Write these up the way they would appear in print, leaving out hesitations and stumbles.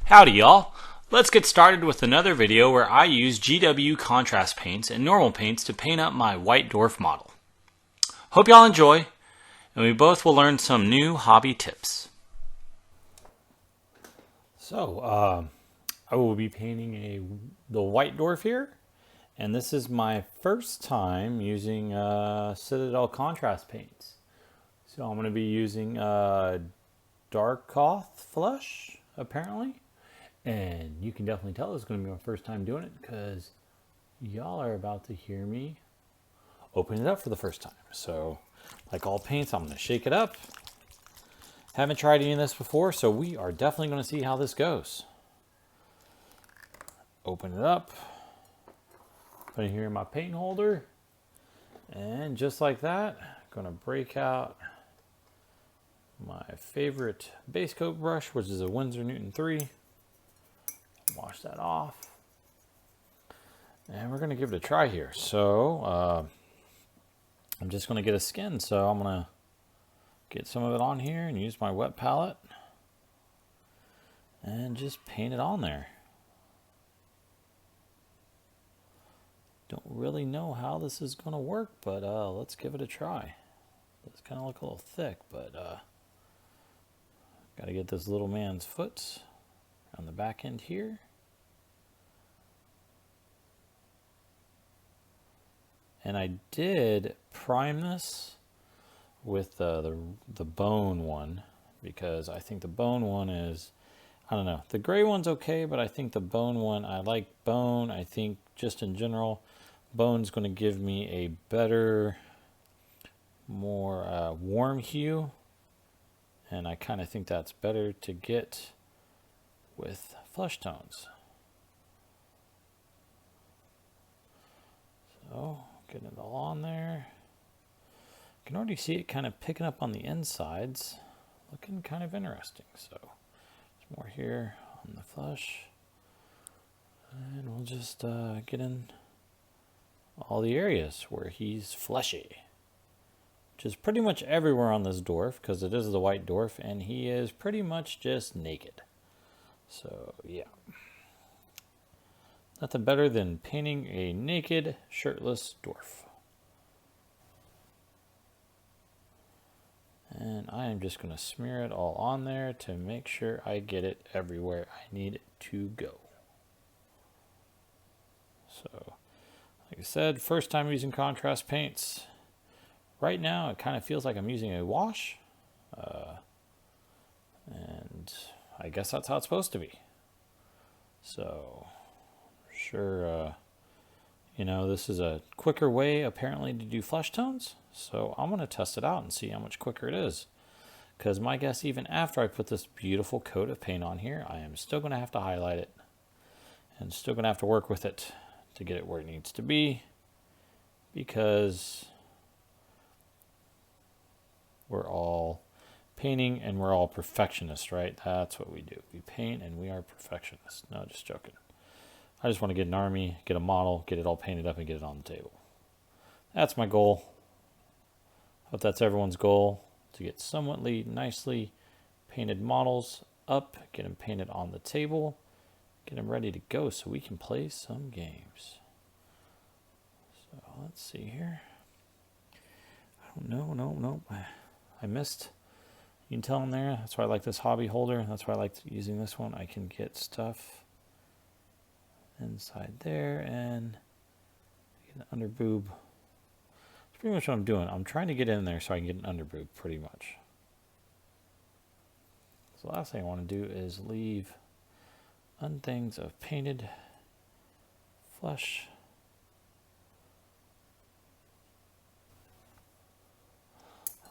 Howdy y'all! Let's get started with another video where I use GW contrast paints and normal paints to paint up my White Dwarf model. Hope y'all enjoy, and we both will learn some new hobby tips. So, I will be painting the White Dwarf here, and this is my first time using Citadel contrast paints. So I'm going to be using Darkoath Flesh, apparently. And you can definitely tell it's going to be my first time doing it because y'all are about to hear me open it up for the first time. So, like all paints, I'm going to shake it up. Haven't tried any of this before, so we are definitely going to see how this goes. Open it up. Put it here in my paint holder. And just like that, I'm going to break out my favorite base coat brush, which is a Winsor Newton 3. Wash that off. And we're going to give it a try here. So, I'm just going to get a skin. So I'm going to get some of it on here and use my wet palette. And just paint it on there. Don't really know how this is going to work, but let's give it a try. It's kind of look a little thick, but got to get this little man's foot on the back end here. And I did prime this with the bone one because I think the bone one is, I don't know, the gray one's okay, but I think the bone one, I like bone. I think just in general, bone's going to give me a better, more warm hue. And I kind of think that's better to get with flesh tones. So, getting it all on there. You can already see it kind of picking up on the insides. Looking kind of interesting. So, there's more here on the flesh. And we'll just get in all the areas where he's fleshy. Which is pretty much everywhere on this dwarf, because it is the White Dwarf, and he is pretty much just naked. So, yeah. Nothing better than painting a naked, shirtless dwarf. And I am just going to smear it all on there to make sure I get it everywhere I need it to go. So, like I said, first time using contrast paints. Right now, it kind of feels like I'm using a wash. And I guess that's how it's supposed to be. So, sure, you know, this is a quicker way, apparently, to do flesh tones. So, I'm going to test it out and see how much quicker it is. Because my guess, even after I put this beautiful coat of paint on here, I am still going to have to highlight it. And still going to have to work with it to get it where it needs to be. Because we're all painting and we're all perfectionists, right? That's what we do. We paint and we are perfectionists. No, just joking. I just want to get an army, get a model, get it all painted up and get it on the table. That's my goal. Hope that's everyone's goal, to get somewhat nicely painted models up, get them painted on the table, get them ready to go so we can play some games. So let's see here. I don't know, no. I missed. You can tell in there. That's why I like this hobby holder. That's why I like using this one. I can get stuff inside there and get an under boob. That's pretty much what I'm doing. I'm trying to get in there so I can get an under boob pretty much. So the last thing I want to do is leave unthings of painted flesh.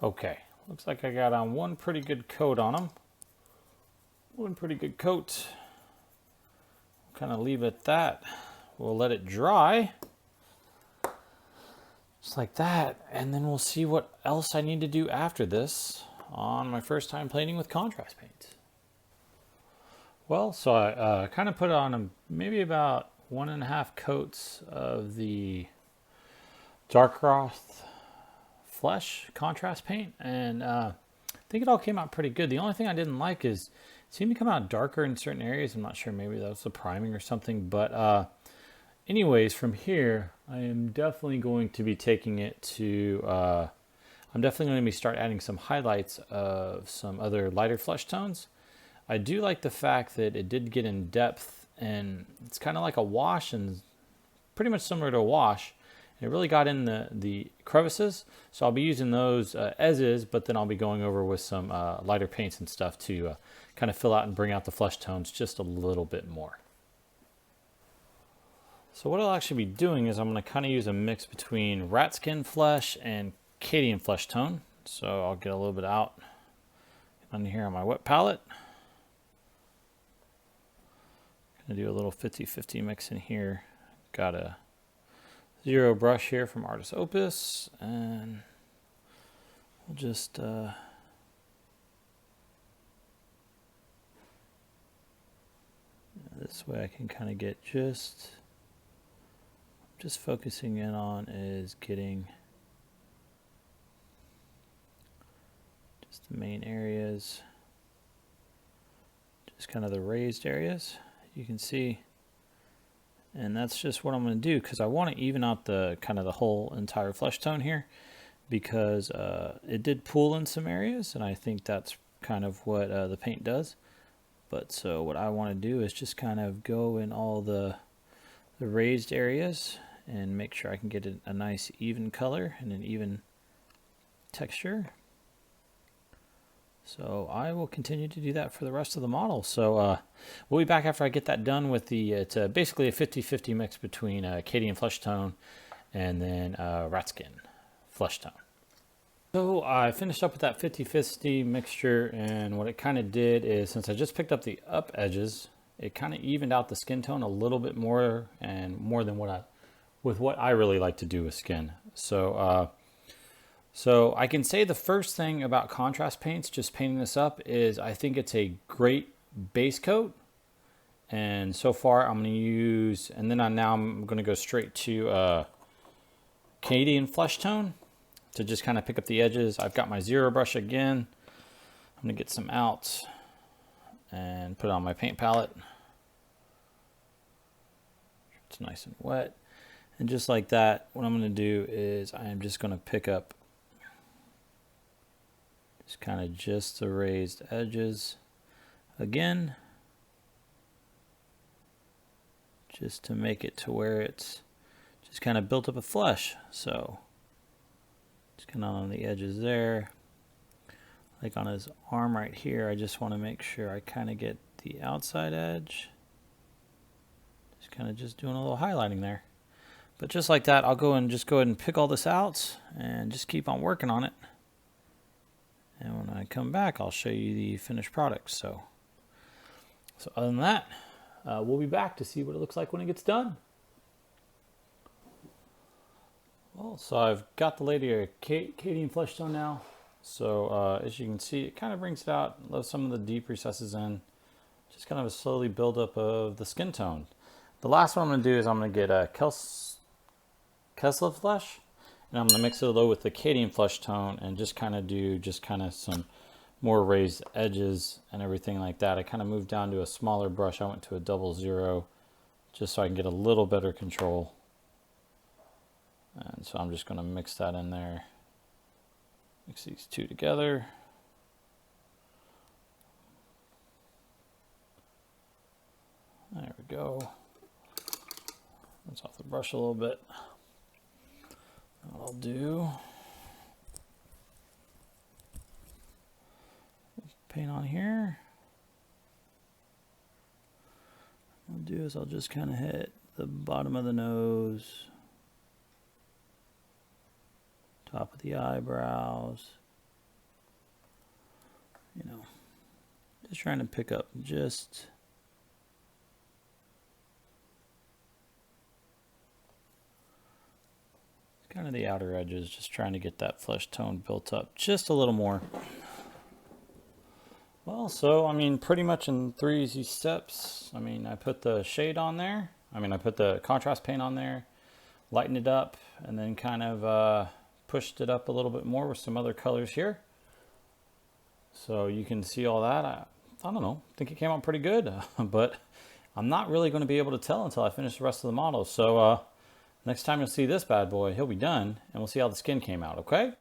Okay. Looks like I got on one pretty good coat on them. One pretty good coat. Kind of leave it at that. We'll let it dry. Just like that. And then we'll see what else I need to do after this on my first time painting with contrast paints. Well, so I kind of put on maybe about 1.5 coats of the Darkoath Flesh contrast paint, and I think it all came out pretty good. The only thing I didn't like is seem to come out darker in certain areas. I'm not sure, maybe that was the priming or something, but anyways, from here, I am definitely going to be taking it to, I'm definitely going to be start adding some highlights of some other lighter flesh tones. I do like the fact that it did get in depth, and it's kind of like a wash, and pretty much similar to a wash. It really got in the crevices, so I'll be using those as is, but then I'll be going over with some lighter paints and stuff to kind of fill out and bring out the flesh tones just a little bit more. So what I'll actually be doing is I'm going to kind of use a mix between Ratskin flesh and Cadian Fleshtone. So I'll get a little bit out on here on my wet palette. Going to do a little 50-50 mix in here. Got a 0 brush here from Artist Opus, and we'll just this way I can kind of get just focusing in on is getting just the main areas, just kind of the raised areas you can see. And that's just what I'm going to do, because I want to even out the kind of the whole entire flesh tone here, because it did pool in some areas, and I think that's kind of what the paint does. But so what I want to do is just kind of go in all the raised areas and make sure I can get a nice even color and an even texture. So I will continue to do that for the rest of the model. So we'll be back after I get that done with the, it's basically a 50-50 mix between Cadian Fleshtone and then Ratskin Fleshtone. So I finished up with that 50-50 mixture, and what it kind of did is, since I just picked up the up edges, it kind of evened out the skin tone a little bit more, and more than what I really like to do with skin. So so I can say the first thing about contrast paints, just painting this up, is I think it's a great base coat. And so far I'm going to use, and then now I'm going to go straight to Cadian Fleshtone to just kind of pick up the edges. I've got my 0 brush again. I'm going to get some out and put it on my paint palette. It's nice and wet. And just like that, what I'm going to do is I am just going to pick up just kind of just the raised edges again, just to make it to where it's just kind of built up a flesh. So just kind of on the edges there, like on his arm right here, I just want to make sure I kind of get the outside edge, just kind of just doing a little highlighting there. But just like that, I'll go ahead and pick all this out and just keep on working on it. And when I come back, I'll show you the finished product. So other than that, we'll be back to see what it looks like when it gets done. Well, so I've got the lady Cadian Fleshtone now. So as you can see, it kind of brings it out, let some of the deep recesses in. Just kind of a slowly build up of the skin tone. The last one I'm going to do is I'm going to get a Kislev flesh. And I'm going to mix it a little with the Cadian Fleshtone and just kind of do some more raised edges and everything like that. I kind of moved down to a smaller brush. I went to a 00 just so I can get a little better control. And so I'm just going to mix that in there. Mix these two together. There we go. Rinse off the brush a little bit. What I'll do, paint on here. What I'll do is I'll just kind of hit the bottom of the nose, top of the eyebrows, you know, just trying to pick up just kind of the outer edges, just trying to get that flesh tone built up just a little more. Well, so I mean, pretty much in 3 easy steps. I mean, I put the shade on there. I mean, I put the contrast paint on there, lightened it up, and then kind of pushed it up a little bit more with some other colors here. So you can see all that. I I don't know, I think it came out pretty good, but I'm not really going to be able to tell until I finish the rest of the models. So next time you'll see this bad boy, he'll be done, and we'll see how the skin came out, okay?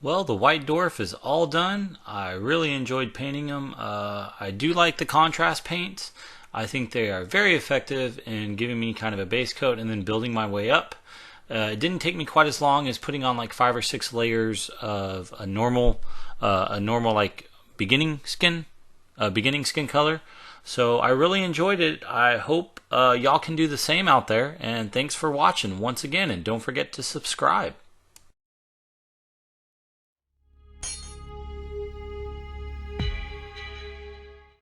Well, the White Dwarf is all done. I really enjoyed painting them. I do like the contrast paints. I think they are very effective in giving me kind of a base coat and then building my way up. It didn't take me quite as long as putting on like 5 or 6 layers of a normal like beginning skin color. So I really enjoyed it. I hope y'all can do the same out there. And thanks for watching once again. And don't forget to subscribe.